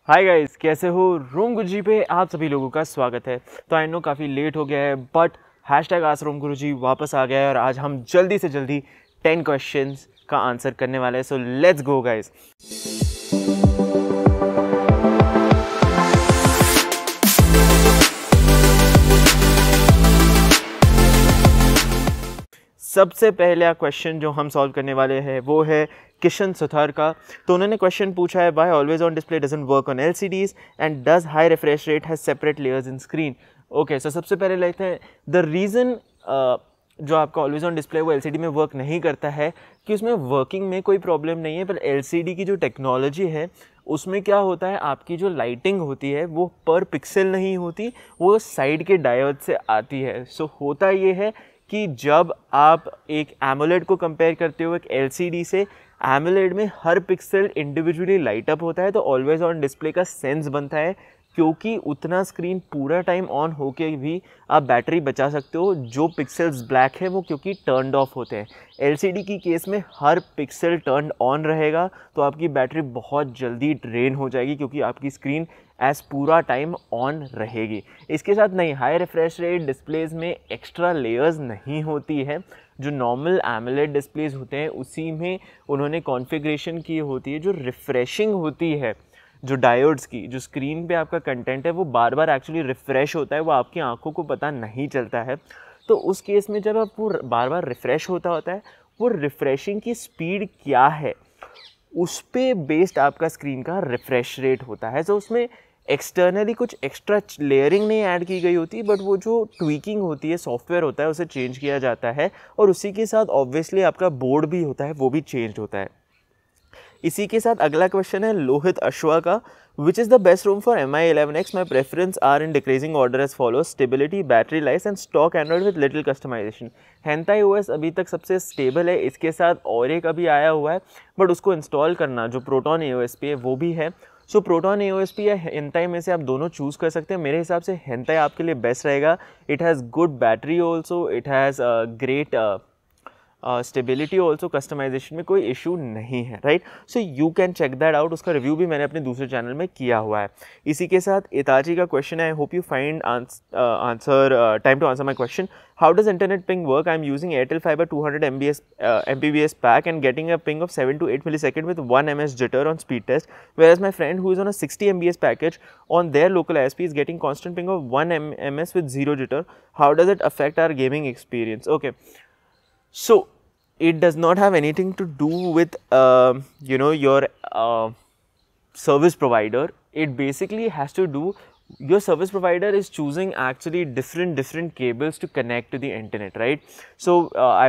Hi guys, कैसे हो? Room गुरुजी पे आप सभी लोगों का स्वागत है। तो आई नो काफ़ी लेट हो गया है, बट हैशटैग आस्क रूम गुरुजी वापस आ गया है और आज हम जल्दी से जल्दी 10 क्वेश्चंस का आंसर करने वाले हैं। So let's go guys. सबसे पहला क्वेश्चन जो हम सॉल्व करने वाले हैं वो है किशन सुथार का। तो उन्होंने क्वेश्चन पूछा है, why always on display doesn't work on LCDs and does high refresh rate has separate layers in screen. Okay, so सबसे पहले लेते हैं द रीज़न जो आपका ऑलवेज ऑन डिस्प्ले वो एलसीडी में वर्क नहीं करता है कि उसमें वर्किंग में कोई प्रॉब्लम नहीं है, पर एलसीडी की जो टेक्नोलॉजी है उसमें क्या होता है, आपकी जो लाइटिंग होती है वो पर पिक्सल नहीं होती, वो साइड के डायोड से आती है। सो होता ये है कि जब आप एक एमोलेड को कंपेयर करते हो एक एलसीडी से, एमोलेड में हर पिक्सल इंडिविजुअली लाइट अप होता है, तो ऑलवेज ऑन डिस्प्ले का सेंस बनता है, क्योंकि उतना स्क्रीन पूरा टाइम ऑन होके भी आप बैटरी बचा सकते हो। जो पिक्सल्स ब्लैक है वो क्योंकि टर्न्ड ऑफ होते हैं। एलसीडी की केस में हर पिक्सल टर्न्ड ऑन रहेगा, तो आपकी बैटरी बहुत जल्दी ड्रेन हो जाएगी क्योंकि आपकी स्क्रीन एज पूरा टाइम ऑन रहेगी। इसके साथ नहीं, हाई रिफ्रेश रेट डिस्प्लेज में एक्स्ट्रा लेयर्स नहीं होती है। जो नॉर्मल एमोलेड डिस्प्लेज होते हैं उसी में उन्होंने कॉन्फ़िगरेशन की होती है। जो रिफ्रेशिंग होती है, जो डायोड्स की, जो स्क्रीन पे आपका कंटेंट है वो बार बार एक्चुअली रिफ़्रेश होता है, वो आपकी आंखों को पता नहीं चलता है। तो उस केस में जब आप वो बार बार रिफ़्रेश होता है, वो रिफ़्रेशिंग की स्पीड क्या है उस पे बेस्ड आपका स्क्रीन का रिफ़्रेश रेट होता है। तो उसमें एक्सटर्नली कुछ एक्स्ट्रा लेयरिंग नहीं ऐड की गई होती, बट वो जो ट्वीकिंग होती है, सॉफ्टवेयर होता है, उसे चेंज किया जाता है और उसी के साथ ऑब्वियसली आपका बोर्ड भी होता है, वो भी चेंज होता है। इसी के साथ अगला क्वेश्चन है लोहित अश्वा का, which is the best ROM for Mi11X? My preference are in decreasing order as follows, stability, battery life and stock Android with little customisation. हेंटाई ओएस अभी तक सबसे स्टेबल है, इसके साथ और एक अभी आया हुआ है बट उसको इंस्टॉल करना जो प्रोटॉन AOSP है वो भी है। सो प्रोटॉन AOSP या हेंटाई में से आप दोनों चूज़ कर सकते हैं। मेरे हिसाब से हेंटाई आपके लिए बेस्ट रहेगा। It has good battery also, it has great stability also, customisation में कोई इशू नहीं है, right. So you can check that out. उसका रिव्यू भी मैंने अपने दूसरे चैनल में किया हुआ है। इसी के साथ इताची का क्वेश्चन है, I hope you find answer time to answer my question. How does internet ping work? I am using Airtel fibre 200 Mbps pack and getting a ping of 7 to 8 millisecond with 1 ms jitter on speed test, whereas my friend who is on a 60 Mbps package on their local ISP is getting constant ping of 1 ms with 0 jitter. How does it affect our gaming experience? Okay, so it does not have anything to do with your service provider. It basically has to do, your service provider is choosing actually different cables to connect to the internet, right? So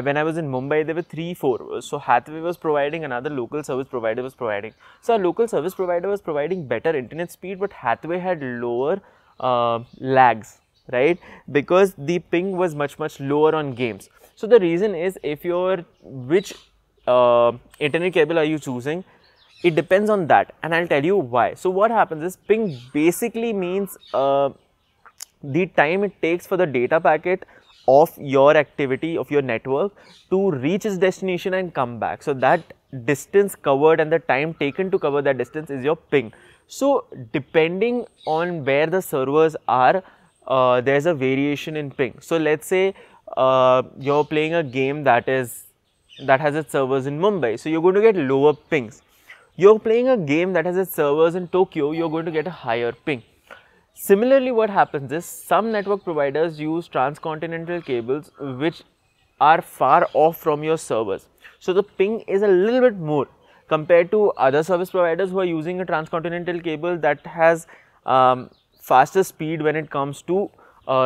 when I was in Mumbai, there were 3-4. So Hathway was providing, another local service provider was providing. So our local service provider was providing better internet speed, but Hathway had lower lags, right? Because the ping was much lower on games. So the reason is, if which internet cable are you choosing, it depends on that, and I'll tell you why. So what happens is, ping basically means the time it takes for the data packet of your activity, of your network, to reach its destination and come back. So that distance covered and the time taken to cover that distance is your ping. So depending on where the servers are, there's a variation in ping. So let's say you're playing a game that has its servers in Mumbai, so you're going to get lower pings. You're playing a game that has its servers in Tokyo, you're going to get a higher ping. Similarly, what happens is, some network providers use transcontinental cables which are far off from your servers, so the ping is a little bit more compared to other service providers who are using a transcontinental cable that has faster speed when it comes to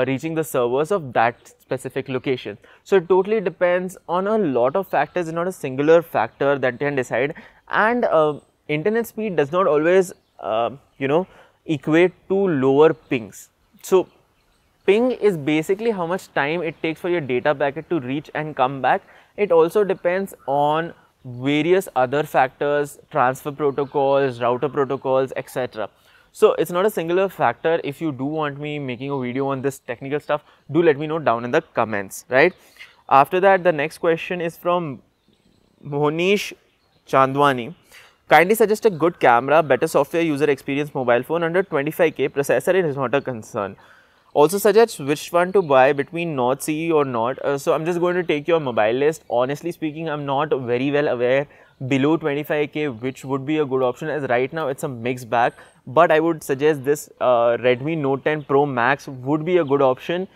reaching the servers of that specific location. So it totally depends on a lot of factors, and not a singular factor that can decide. And internet speed does not always equate to lower pings. So ping is basically how much time it takes for your data packet to reach and come back. It also depends on various other factors, transfer protocols, router protocols, etc. So it's not a singular factor. If you do want me making a video on this technical stuff, do let me know down in the comments, right? After that, the next question is from Monish Chandwani. Kindly suggest a good camera, better software, user experience mobile phone under 25k. Processor is not a concern. Also suggest which one to buy between Nord CE or Nord. So I'm just going to take your mobile list. Honestly speaking, I'm not very well aware below 25k which would be a good option, as right now it's a mixed bag. But I would suggest this Redmi Note 10 Pro Max would be a good option.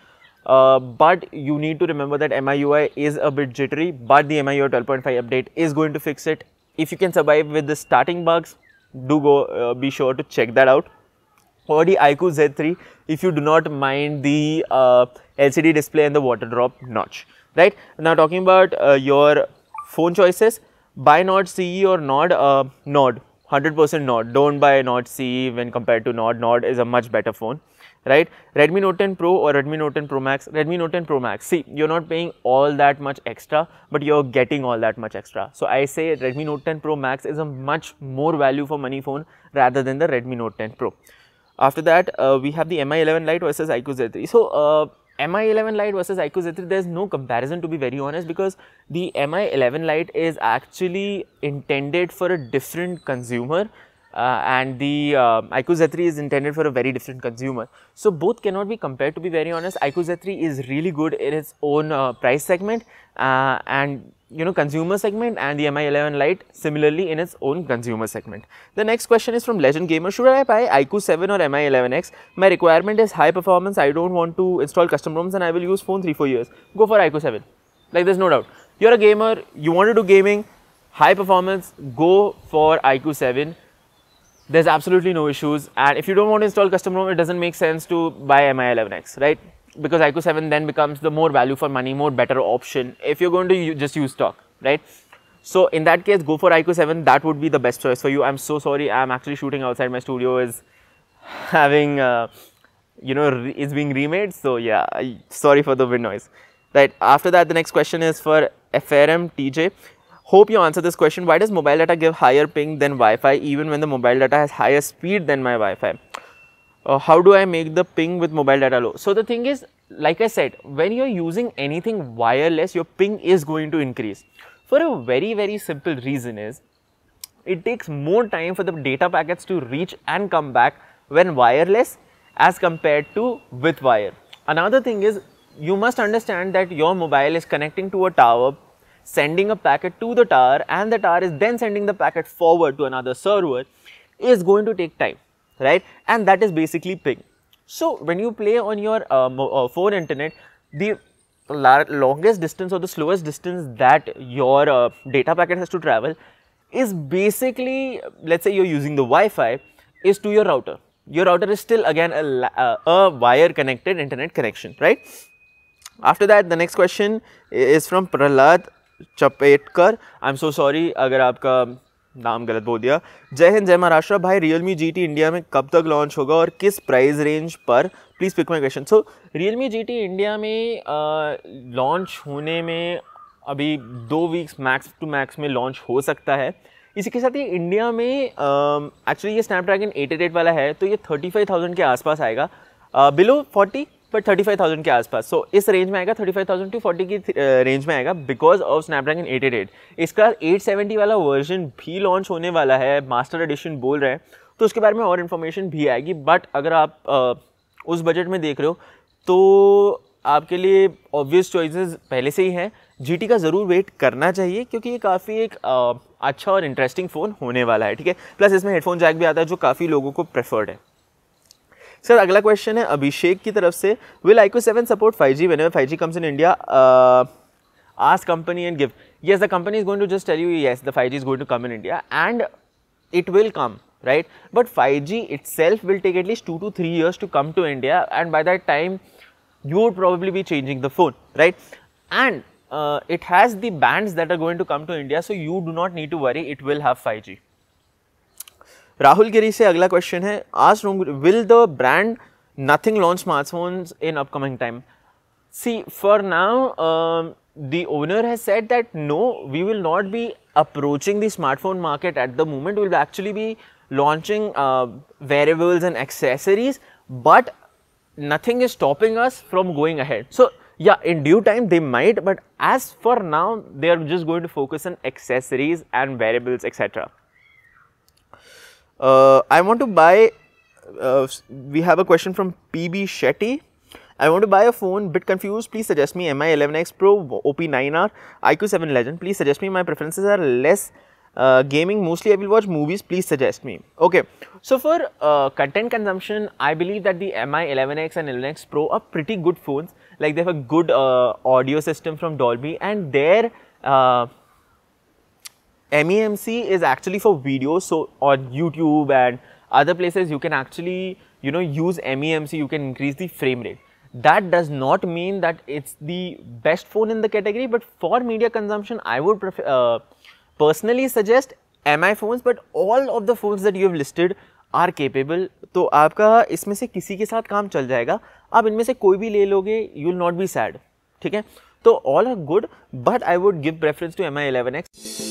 But you need to remember that MIUI is a bit jittery, but the MIUI 12.5 update is going to fix it. If you can survive with the starting bugs, do go be sure to check that out. Or the iQOO Z3 if you do not mind the LCD display and the water drop notch, right? Now talking about your phone choices, buy Nord CE or Nord, 100% Nord. Don't buy Nord CE when compared to Nord. Nord is a much better phone, right? Redmi Note 10 Pro or Redmi Note 10 Pro Max. Redmi Note 10 Pro Max, see, you're not paying all that much extra, but you're getting all that much extra. So I say Redmi Note 10 Pro Max is a much more value for money phone rather than the Redmi Note 10 Pro. After that, we have the Mi 11 Lite versus iQOO Z3. So Mi 11 Lite versus iQOO Z3, there is no comparison, to be very honest, because the Mi 11 Lite is actually intended for a different consumer, and the iQOO Z3 is intended for a very different consumer. So both cannot be compared, to be very honest. iQOO Z3 is really good in its own price segment and consumer segment, and the Mi 11 Lite similarly in its own consumer segment. The next question is from Legend Gamer. Should I buy iQOO 7 or Mi 11X? My requirement is high performance. I don't want to install custom ROMs and I will use phone 3-4 years. Go for iQOO 7. Like, there's no doubt. You're a gamer, you want to do gaming, high performance, go for iQOO 7. There's absolutely no issues. And if you don't want to install custom ROM, it doesn't make sense to buy Mi 11X, right? Because iQOO 7 then becomes the more value for money, more better option if you're going to just use stock, right? So in that case, go for iQOO 7. That would be the best choice for you. I'm so sorry, I'm actually shooting outside. My studio is having, it's being remade. So yeah, sorry for the wind noise. Right, after that, the next question is for FRM TJ. Hope you answer this question. Why does mobile data give higher ping than Wi-Fi even when the mobile data has higher speed than my Wi-Fi? How do I make the ping with mobile data low? So the thing is, like I said, when you're using anything wireless, your ping is going to increase. For a very, very simple reason is, it takes more time for the data packets to reach and come back when wireless as compared to with wire. Another thing is, you must understand that your mobile is connecting to a tower, sending a packet to the tower, and the tower is then sending the packet forward to another server, is going to take time. Right, and that is basically ping. So when you play on your phone internet, the longest distance or the slowest distance that your data packet has to travel is basically, let's say you're using the Wi-Fi, is to your router. Your router is still again a wire connected internet connection, right? After that, the next question is from Prahlad Chapetkar. I'm so sorry अगर आपका नाम गलत बोल दिया. जय हिंद, जय महाराष्ट्र. भाई, Realme GT India में कब तक लॉन्च होगा और किस प्राइस रेंज पर? Please pick my question. So Realme GT India में लॉन्च होने में अभी 2 वीक्स मैक्स टू मैक्स में लॉन्च हो सकता है. इसी के साथ ये इंडिया में एक्चुअली ये स्नैपड्रैगन 888 वाला है, तो ये 35,000 के आसपास आएगा, बिलो 40 बट 35,000 के आसपास. सो इस रेंज में आएगा, 35,000 टू 40 की रेंज में आएगा बिकॉज ऑफ स्नैपड्रैगन 888. इसका 870 वाला वर्जन भी लॉन्च होने वाला है, मास्टर एडिशन बोल रहे हैं, तो उसके बारे में और इन्फॉर्मेशन भी आएगी. बट अगर आप उस बजट में देख रहे हो तो आपके लिए ऑब्वियस चॉइसेस पहले से ही हैं. GT का ज़रूर वेट करना चाहिए क्योंकि ये काफ़ी एक अच्छा और इंटरेस्टिंग फ़ोन होने वाला है, ठीक है. प्लस इसमें हेडफोन जैक भी आता है जो काफ़ी लोगों को प्रेफर्ड है. सर, अगला क्वेश्चन है अभिषेक की तरफ से. Will iQOO 7 support 5G whenever 5G comes in India? Ask company and give. Yes, the company is going to just tell you, yes, the 5G is going to come in India and it will come, right? But 5G itself will take at least 2 to 3 years to come to India, and by that time you would probably be changing the phone, right? And it has the bands that are going to come to India, so you do not need to worry, it will have 5G. Rahul Giri से अगला question है. Ask will the brand Nothing launch smartphones in upcoming time? See, for now the owner has said that no, we will not be approaching the smartphone market at the moment. We will actually be launching wearables and accessories, but nothing is stopping us from going ahead. So yeah, in due time they might, but as for now they are just going to focus on accessories and wearables, etc. I want to buy, we have a question from PB Shetty. I want to buy a phone, bit confused, please suggest me. MI 11X Pro, OP9R, IQ 7 Legend, please suggest me. My preferences are less gaming, mostly I will watch movies, please suggest me. Okay, so for content consumption, I believe that the MI 11X and 11X Pro are pretty good phones. Like, they have a good audio system from Dolby, and their MEMC is actually for videos. So on YouTube and other places, you can actually, you know, use MEMC, you can increase the frame rate. That does not mean that it's the best phone in the category, but for media consumption, I would personally suggest MI phones, but all of the phones that you have listed are capable. तो आपका इसमें से किसी के साथ काम चल जाएगा, आप इनमें से कोई भी ले लोगे, you will not be sad, ठीक है? तो all are good, but I would give preference to MI 11X.